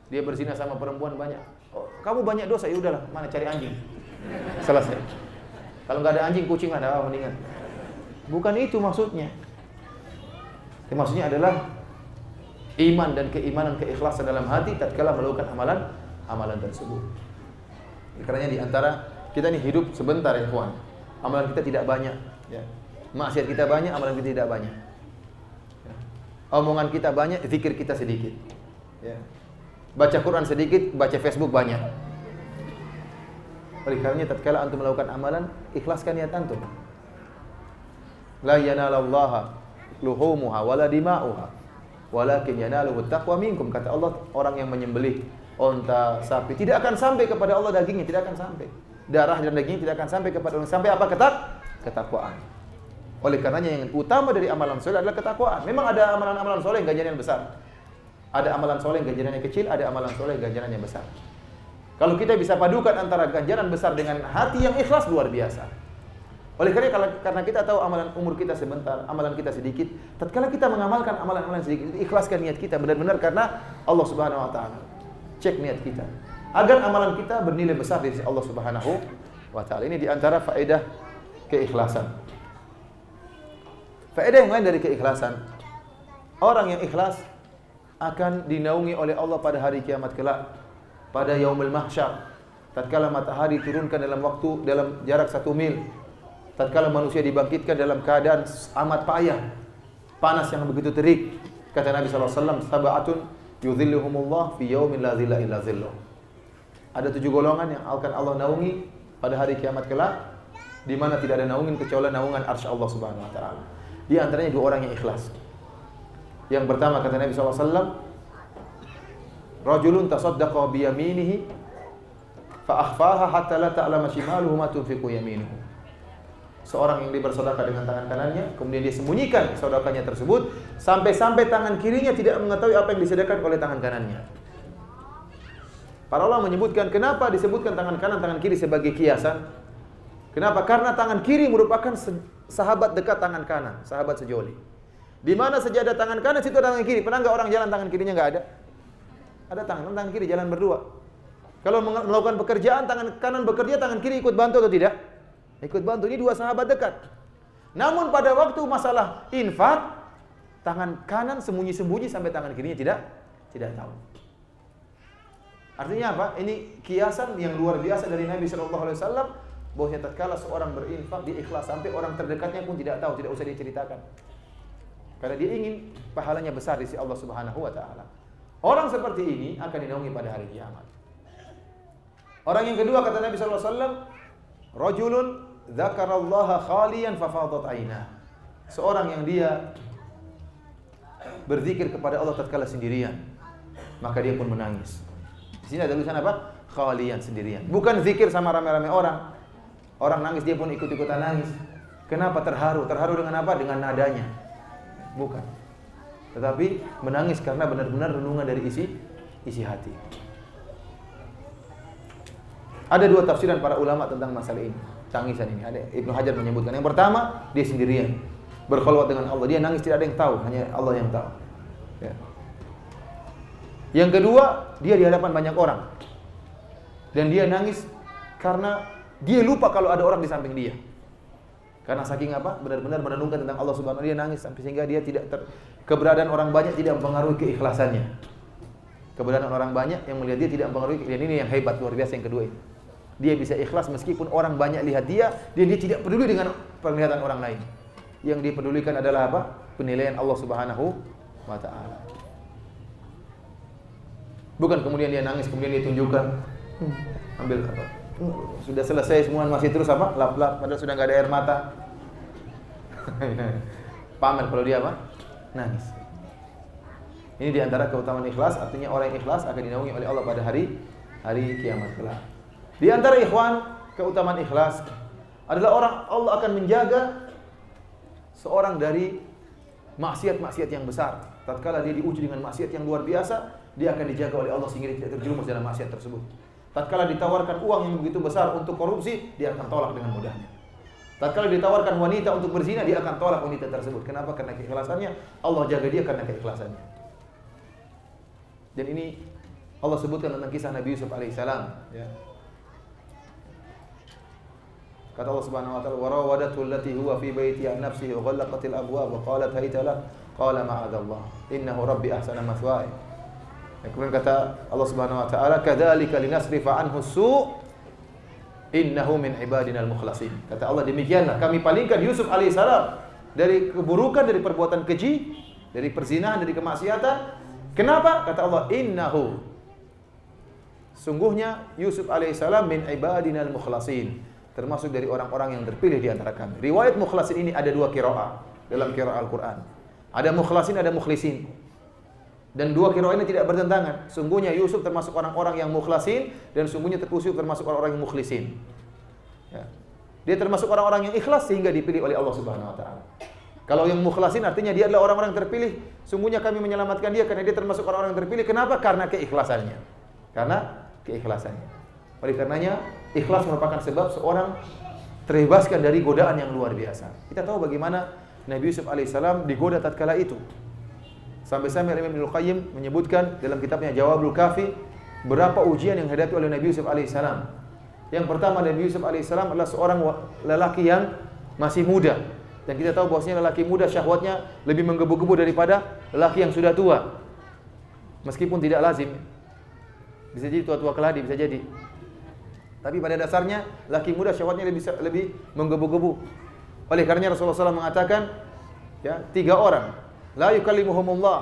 Dia berzina sama perempuan banyak. Oh, kamu banyak dosa, ya udahlah, mana cari anjing. Selesai. Kalau nggak ada anjing, kucing ada, mendingan. Bukan itu maksudnya. Maksudnya adalah iman dan keimanan, keikhlasan dalam hati tatkala melakukan amalan tersebut. Karena di antara kita ini hidup sebentar ya kawan. Amalan kita tidak banyak, ya. Maksiat kita banyak, amalan kita tidak banyak. Ya. Omongan kita banyak, zikir kita sedikit. Ya. Baca Quran sedikit, baca Facebook banyak. Oleh karenanya tatkala antum melakukan amalan, ikhlaskan niat antum. La yanalallaha luhumuha wala dima'uha walakin yanaluhu taqwa minkum, kata Allah, orang yang menyembelih onta, sapi tidak akan sampai kepada Allah dagingnya, tidak akan sampai. Darah dan dagingnya tidak akan sampai kepada Allah. Sampai apa? Ketakwaan. Oleh karenanya yang utama dari amalan soleh adalah ketakwaan. Memang ada amalan-amalan soleh yang ganjarannya besar. Ada amalan soleh yang ganjarannya kecil, ada amalan soleh yang ganjarannya besar. Kalau kita bisa padukan antara ganjaran besar dengan hati yang ikhlas, luar biasa. Oleh karena kita tahu amalan umur kita sebentar, amalan kita sedikit, tatkala kita mengamalkan amalan-amalan sedikit, ikhlaskan niat kita benar-benar karena Allah Subhanahu wa taala. Cek niat kita agar amalan kita bernilai besar di sisi Allah Subhanahu wa taala. Ini di antara faedah keikhlasan. Faedah yang lain dari keikhlasan, orang yang ikhlas akan dinaungi oleh Allah pada hari kiamat kelak, pada yaumul mahsyar. Tatkala matahari turunkan dalam jarak 1 mil, tatkala manusia dibangkitkan dalam keadaan amat payah, panas yang begitu terik, kata Nabi SAW, sab'atun yudhilluhumullah fi yaumin la dhilla illa dhilluh. Ada 7 golongan yang akan Allah naungi pada hari kiamat kelak, di mana tidak ada naungin kecuali naungan arsy Allah Subhanahu wa taala. Di antaranya 2 orang yang ikhlas. Yang pertama kata Nabi SAW, rajulun tasaddaqa bi yaminihi fa akhfaha hatta la ta'lama shimaluhu ma tunfiqu yaminuhu. seorang yang dia bersedekah dengan tangan kanannya, kemudian dia sembunyikan sedekahnya tersebut sampai-sampai tangan kirinya tidak mengetahui apa yang disedekahkan oleh tangan kanannya. Para ulama menyebutkan kenapa disebutkan tangan kanan, tangan kiri sebagai kiasan? Kenapa? Karena tangan kiri merupakan sahabat dekat tangan kanan, sahabat sejoli. Di mana sejadah tangan kanan, situ ada tangan kiri. Pernah nggak orang jalan tangan kirinya nggak ada? Ada tangan kiri jalan berdua. Kalau melakukan pekerjaan, tangan kanan bekerja, tangan kiri ikut bantu atau tidak? Ikut bantu. Ini dua sahabat dekat. Namun pada waktu masalah infak, tangan kanan sembunyi-sembunyi sampai tangan kirinya tidak tahu. Artinya apa? Ini kiasan yang luar biasa dari Nabi SAW, bahwasanya tatkala seorang berinfak, dia ikhlas sampai orang terdekatnya pun tidak tahu, tidak usah diceritakan. Karena dia ingin pahalanya besar di sisi Allah Subhanahu wa taala. Orang seperti ini akan dinaungi pada hari kiamat. Orang yang kedua kata Nabi SAW, rajulun dzakarallaha khaliyan fafadat ainah. Seorang yang dia berzikir kepada Allah tatkala sendirian, maka dia pun menangis. Di sini ada tulisan apa? Khaliyan, sendirian. Bukan zikir sama rame-rame orang. Orang nangis dia pun ikut-ikutan nangis. Kenapa? Terharu. Terharu dengan apa? Dengan nadanya. Bukan. Tetapi menangis karena benar-benar renungan dari isi hati. Ada dua tafsiran para ulama tentang masalah ini. Tangisan ini. Ada Ibnu Hajar menyebutkan. Yang pertama, dia sendirian. Berkhulwat dengan Allah. Dia nangis tidak ada yang tahu. Hanya Allah yang tahu. Ya. Yang kedua, dia di hadapan banyak orang. Dan dia nangis karena dia lupa kalau ada orang di samping dia. Karena saking apa? Benar-benar merenungkan tentang Allah Subhanahu wa taala, dia nangis sampai sehingga dia tidak keberadaan orang banyak tidak mempengaruhi keikhlasannya. Keberadaan orang banyak yang melihat dia tidak mempengaruhi, dan ini yang hebat luar biasa yang kedua ini. Dia bisa ikhlas meskipun orang banyak lihat dia, dan dia tidak peduli dengan penglihatan orang lain. Yang dipedulikan adalah apa? Penilaian Allah Subhanahu wa taala. Bukan kemudian dia nangis, kemudian dia tunjukkan, ambil apa? Sudah selesai semua masih terus apa? Lap-lap, padahal sudah nggak ada air mata. Pamer kalau dia apa? Nangis. Ini diantara keutamaan ikhlas, artinya orang yang ikhlas akan dinaungi oleh Allah pada hari kiamat kelak. Di antara ikhwan, keutamaan ikhlas adalah orang Allah akan menjaga seorang dari maksiat-maksiat yang besar. Tatkala dia diuji dengan maksiat yang luar biasa, dia akan dijaga oleh Allah sehingga dia tidak terjerumus dalam maksiat tersebut. Tatkala ditawarkan uang yang begitu besar untuk korupsi, dia akan tolak dengan mudahnya. Tatkala ditawarkan wanita untuk berzina, dia akan tolak wanita tersebut. Kenapa? Karena keikhlasannya. Allah jaga dia karena keikhlasannya. Dan ini Allah sebutkan tentang kisah Nabi Yusuf alaihissalam. Ya. Kata Allah Subhanahu wa taala, "Wa rawadathu allati huwa fi baiti an nafsihi wa ghallaqatil abwab wa qalat hayta lak." Qala ma'adzallah, innahu rabbi ahsana mathwaya. Kemudian kata Allah Subhanahu wa taala, "Kadzalika linasrifa anhu su', innahu min ibadinal mukhlasin." Kata Allah, demikianlah kami palingkan Yusuf alaihissalam dari keburukan, dari perbuatan keji, dari perzinahan, dari kemaksiatan. Kenapa? Kata Allah, innahu, sungguhnya Yusuf alaihissalam min ibadinal mukhlasin, termasuk dari orang-orang yang terpilih di antara kami. Riwayat mukhlasin ini ada dua qiraah dalam qiraah Al-Qur'an. Ada mukhlasin, ada mukhlisin. Dan dua qiraah ini tidak bertentangan. Sungguhnya Yusuf termasuk orang-orang yang mukhlasin, dan sungguhnya Yusuf termasuk orang-orang yang mukhlisin. Ya. Dia termasuk orang-orang yang ikhlas sehingga dipilih oleh Allah Subhanahu wa taala. Kalau yang mukhlasin artinya dia adalah orang-orang yang terpilih. Sungguhnya kami menyelamatkan dia karena dia termasuk orang-orang yang terpilih. Kenapa? Karena keikhlasannya. Karena keikhlasannya. Oleh karenanya, ikhlas merupakan sebab seorang terbebaskan dari godaan yang luar biasa. Kita tahu bagaimana Nabi Yusuf alaihissalam digoda tatkala itu. Sampai-sampai Imam Ibnu Qayyim menyebutkan dalam kitabnya Jawabul Kafi berapa ujian yang dihadapi oleh Nabi Yusuf alaihissalam. Yang pertama, Nabi Yusuf alaihissalam adalah seorang lelaki yang masih muda. Dan kita tahu bahwasanya lelaki muda syahwatnya lebih menggebu-gebu daripada lelaki yang sudah tua. Meskipun tidak lazim. Bisa jadi tua-tua keladi, bisa jadi. Tapi pada dasarnya lelaki muda syahwatnya lebih menggebu-gebu. Oleh karenanya Rasulullah SAW mengatakan, ya, 3 orang la yukallimuhumullah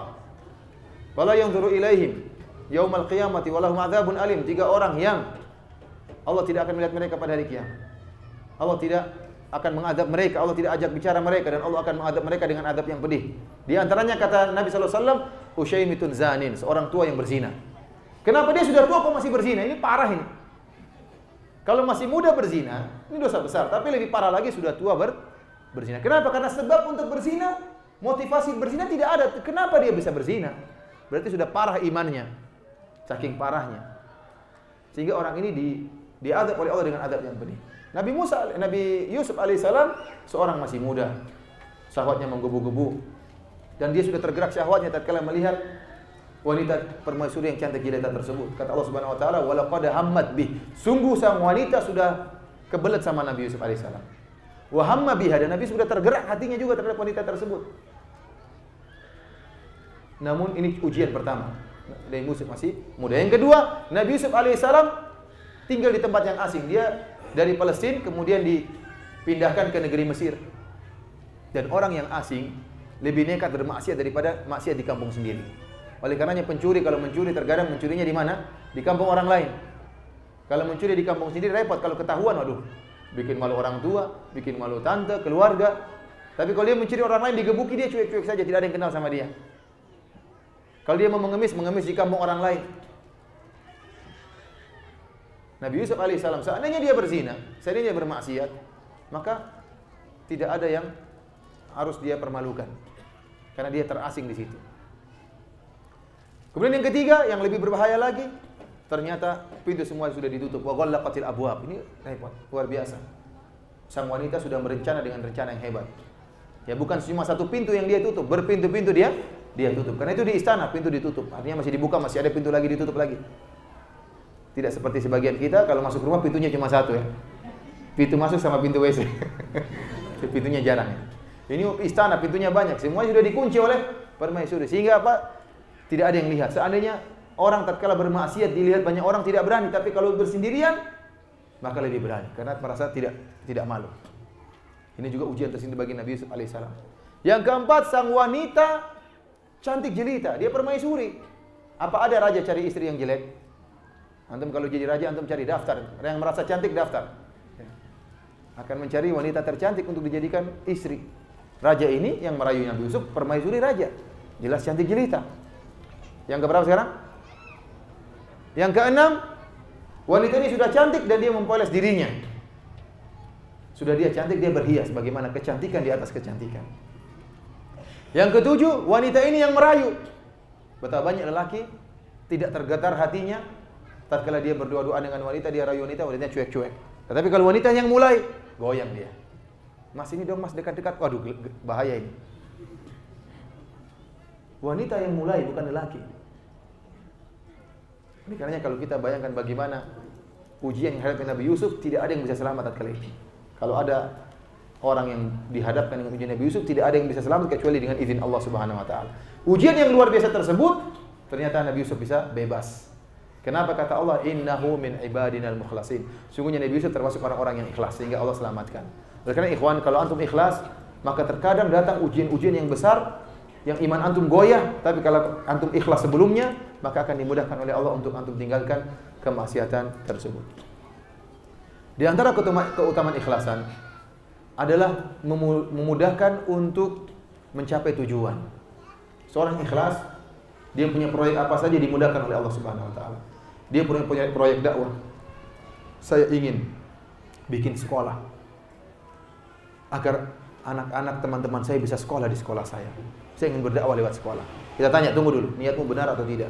wa la yanzuru ilaihim yaumal qiyamati wa lahum adzabun alim. 3 orang yang Allah tidak akan melihat mereka pada hari kiamat. Allah tidak akan mengadab mereka, Allah tidak ajak bicara mereka, dan Allah akan mengadab mereka dengan adab yang pedih. Di antaranya kata Nabi sallallahu alaihi wasallam, Ushaymitun zanin, seorang tua yang berzina. Kenapa dia sudah tua kok masih berzina? Ini parah ini. Kalau masih muda berzina, ini dosa besar. Tapi lebih parah lagi sudah tua berzina. Kenapa? Karena sebab untuk berzina, motivasi berzina tidak ada. Kenapa dia bisa berzina? Berarti sudah parah imannya. Saking parahnya. Sehingga orang ini diazab oleh Allah dengan azab yang pedih. Nabi Yusuf alaihissalam seorang masih muda. Syahwatnya menggebu-gebu. Dan dia sudah tergerak syahwatnya tatkala melihat wanita permaisuri yang cantik jelita tersebut. Kata Allah Subhanahu wa taala, "Wa laqad hammat bih." Sungguh sang wanita sudah kebelet sama Nabi Yusuf alaihissalam. Wa hamma biha, dan Nabi sudah tergerak hatinya juga terhadap wanita tersebut. Namun ini ujian pertama. Nabi Yusuf masih muda. Yang kedua, Nabi Yusuf alaihissalam tinggal di tempat yang asing. Dia dari Palestina kemudian dipindahkan ke negeri Mesir. Dan orang yang asing lebih nekat bermaksiat daripada maksiat di kampung sendiri. Oleh karenanya pencuri kalau mencuri terkadang mencurinya di mana? Di kampung orang lain. Kalau mencuri di kampung sendiri repot, kalau ketahuan waduh, bikin malu orang tua, bikin malu tante, keluarga. Tapi kalau dia mencuri orang lain digebuki, dia cuek-cuek saja, tidak ada yang kenal sama dia. Kalau dia mau mengemis di kampung orang lain. Nabi Yusuf alaihissalam seandainya dia berzina, seandainya dia bermaksiat, maka tidak ada yang harus dia permalukan. Karena dia terasing di situ. Kemudian yang ketiga, yang lebih berbahaya lagi, ternyata pintu semua sudah ditutup. Wa ghallaqatil abwab. Ini repot, luar biasa. Sang wanita sudah berencana dengan rencana yang hebat. Ya bukan cuma satu pintu yang dia tutup, berpintu-pintu dia tutup. Karena itu di istana pintu ditutup, artinya masih dibuka, masih ada pintu lagi ditutup lagi. Tidak seperti sebagian kita kalau masuk rumah pintunya cuma satu ya. Pintu masuk sama pintu WC. Pintunya jarang ya. Ini istana pintunya banyak, semuanya sudah dikunci oleh permaisuri. Sehingga apa? Tidak ada yang lihat. Seandainya orang tatkala bermaksiat dilihat banyak orang tidak berani, tapi kalau bersendirian maka lebih berani karena merasa tidak malu. Ini juga ujian tersendiri bagi Nabi Yusuf alaihissalam. Yang keempat, sang wanita cantik jelita, dia permaisuri. Apa ada raja cari istri yang jelek? Antum kalau jadi raja antum cari daftar, yang merasa cantik daftar. Akan mencari wanita tercantik untuk dijadikan istri. Raja ini yang merayu Nabi Yusuf permaisuri raja. Jelas cantik jelita. Yang keberapa sekarang? Yang keenam, wanita ini sudah cantik dan dia mempoles dirinya. Sudah dia cantik, dia berhias. Bagaimana kecantikan di atas kecantikan. Yang ketujuh, wanita ini yang merayu. Betapa banyak lelaki tidak tergetar hatinya tatkala dia berdua-duaan dengan wanita, dia rayu wanita, wanitanya cuek-cuek. Tetapi kalau wanita yang mulai, goyang dia. Mas ini dong mas, dekat-dekat. Waduh, bahaya ini. Wanita yang mulai, bukan lelaki. Ini karenanya kalau kita bayangkan bagaimana ujian yang dihadapi Nabi Yusuf, tidak ada yang bisa selamat tatkala ini. Kalau ada orang yang dihadapkan dengan ujian Nabi Yusuf, tidak ada yang bisa selamat kecuali dengan izin Allah Subhanahu wa taala. Ujian yang luar biasa tersebut, ternyata Nabi Yusuf bisa bebas. Kenapa kata Allah innahu min ibadinal mukhlasin? Sungguhnya Nabi Yusuf termasuk orang-orang yang ikhlas sehingga Allah selamatkan. Oleh karena ikhwan, kalau antum ikhlas, maka terkadang datang ujian-ujian yang besar yang iman antum goyah, tapi kalau antum ikhlas sebelumnya, maka akan dimudahkan oleh Allah untuk antum tinggalkan kemaksiatan tersebut. Di antara keutamaan ikhlasan adalah memudahkan untuk mencapai tujuan. Seorang ikhlas, dia punya proyek apa saja dimudahkan oleh Allah Subhanahu wa taala. Dia punya proyek dakwah. Saya ingin bikin sekolah agar anak-anak teman-teman saya bisa sekolah di sekolah saya. Saya ingin berdakwah lewat sekolah. Kita tanya, tunggu dulu, niatmu benar atau tidak?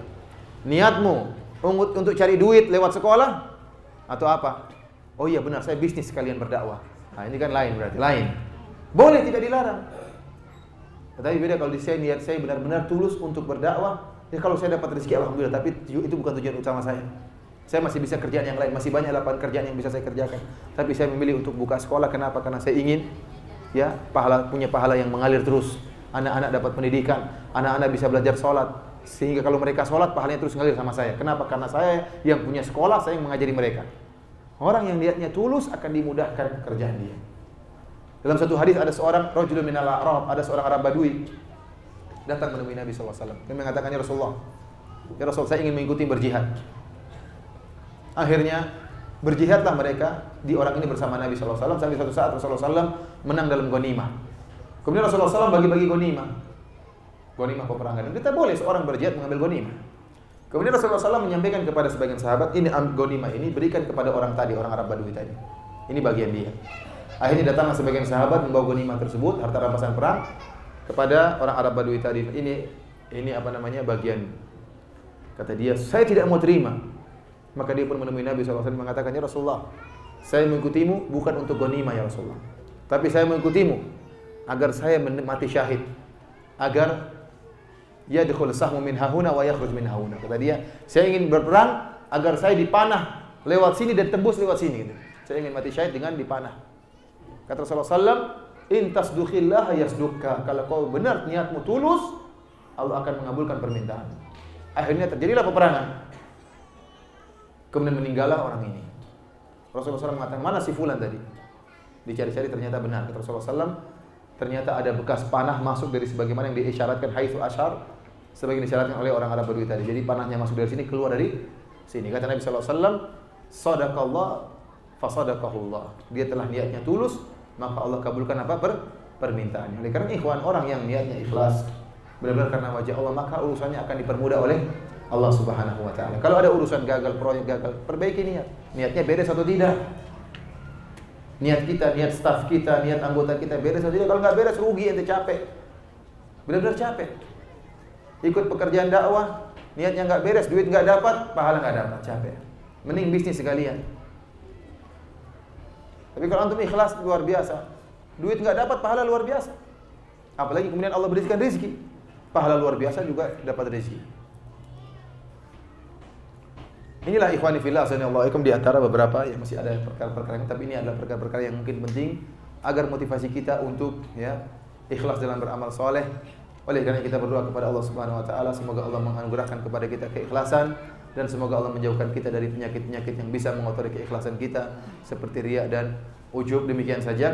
Niatmu untuk cari duit lewat sekolah atau apa? Oh iya benar, saya bisnis sekalian berdakwah. Nah, ini kan lain berarti, lain. Boleh, tidak dilarang. Tetapi beda kalau niat saya benar-benar tulus untuk berdakwah. Ya kalau saya dapat rezeki alhamdulillah, tapi itu bukan tujuan utama saya. Saya masih bisa kerjaan yang lain, masih banyak lapangan kerjaan yang bisa saya kerjakan. Tapi saya memilih untuk buka sekolah, kenapa? Karena saya ingin ya punya pahala yang mengalir terus. Anak-anak dapat pendidikan, anak-anak bisa belajar sholat, sehingga kalau mereka sholat pahalanya terus mengalir sama saya. Kenapa? Karena saya yang punya sekolah, saya yang mengajari mereka. Orang yang niatnya tulus akan dimudahkan kerjaan dia. Dalam satu hadis ada seorang rajulun minal Arab, ada seorang Arab Badui datang menemui Nabi SAW. Dia mengatakan, ya Rasulullah, saya ingin mengikuti berjihad. Akhirnya berjihadlah mereka di orang ini bersama Nabi SAW. Sampai suatu saat Rasulullah SAW menang dalam ghanimah. Kemudian Rasulullah SAW bagi-bagi ghanimah peperangan. Dan kita boleh seorang berjihad mengambil ghanimah. Kemudian Rasulullah SAW menyampaikan kepada sebagian sahabat, ini ghanimah ini berikan kepada orang tadi, orang Arab Badui tadi. Ini bagian dia. Akhirnya datanglah sebagian sahabat membawa ghanimah tersebut, harta rampasan perang kepada orang Arab Badui tadi. Ini apa namanya, bagian. Kata dia, saya tidak mau terima. Maka dia pun menemui Nabi SAW mengatakan, ya Rasulullah, saya mengikutimu bukan untuk ghanimah ya Rasulullah, tapi saya mengikutimu agar saya mati syahid, agar yadkhul sahmu min hahuna wa yakhruj min hahuna. Kata dia, saya ingin berperang agar saya dipanah lewat sini dan tembus lewat sini gitu. Saya ingin mati syahid dengan dipanah. Kata Rasulullah SAW, in tasduqillah yasduqka. Kalau kau benar niatmu tulus, Allah akan mengabulkan permintaan. Akhirnya terjadilah peperangan. Kemudian meninggallah orang ini. Rasulullah SAW mengatakan, mana si fulan tadi? Dicari-cari ternyata benar. Kata Rasulullah SAW, ternyata ada bekas panah masuk dari sebagaimana yang diisyaratkan haitsu asyar, sebagian disyaratkan oleh orang Arab Badui tadi. Jadi panahnya masuk dari sini, keluar dari sini. Kata Nabi sallallahu alaihi wasallam, "Shadaqallah fa sadaqahullah." Dia telah niatnya tulus, maka Allah kabulkan apa? Permintaannya. Oleh karena ikhwan, orang yang niatnya ikhlas, benar-benar karena wajah Allah, maka urusannya akan dipermudah oleh Allah Subhanahu wa taala. Kalau ada urusan gagal, proyek gagal, perbaiki niat. Niatnya beres atau tidak? Niat kita, niat staf kita, niat anggota kita beres atau tidak? Kalau nggak beres, rugi, ente capek. Benar-benar capek. Ikut pekerjaan dakwah, niatnya nggak beres, duit nggak dapat, pahala nggak dapat, capek. Mending bisnis sekalian. Tapi kalau antum ikhlas, luar biasa. Duit nggak dapat, pahala luar biasa. Apalagi kemudian Allah berikan rezeki, pahala luar biasa juga dapat rezeki. Inilah ikhwani fillah, assalamualaikum, di antara beberapa yang masih ada perkara-perkara ini, tapi ini adalah perkara-perkara yang mungkin penting agar motivasi kita untuk ikhlas dalam beramal soleh. Oleh karena kita berdoa kepada Allah Subhanahu wa taala, semoga Allah menganugerahkan kepada kita keikhlasan dan semoga Allah menjauhkan kita dari penyakit-penyakit yang bisa mengotori keikhlasan kita seperti riya dan ujub. Demikian saja.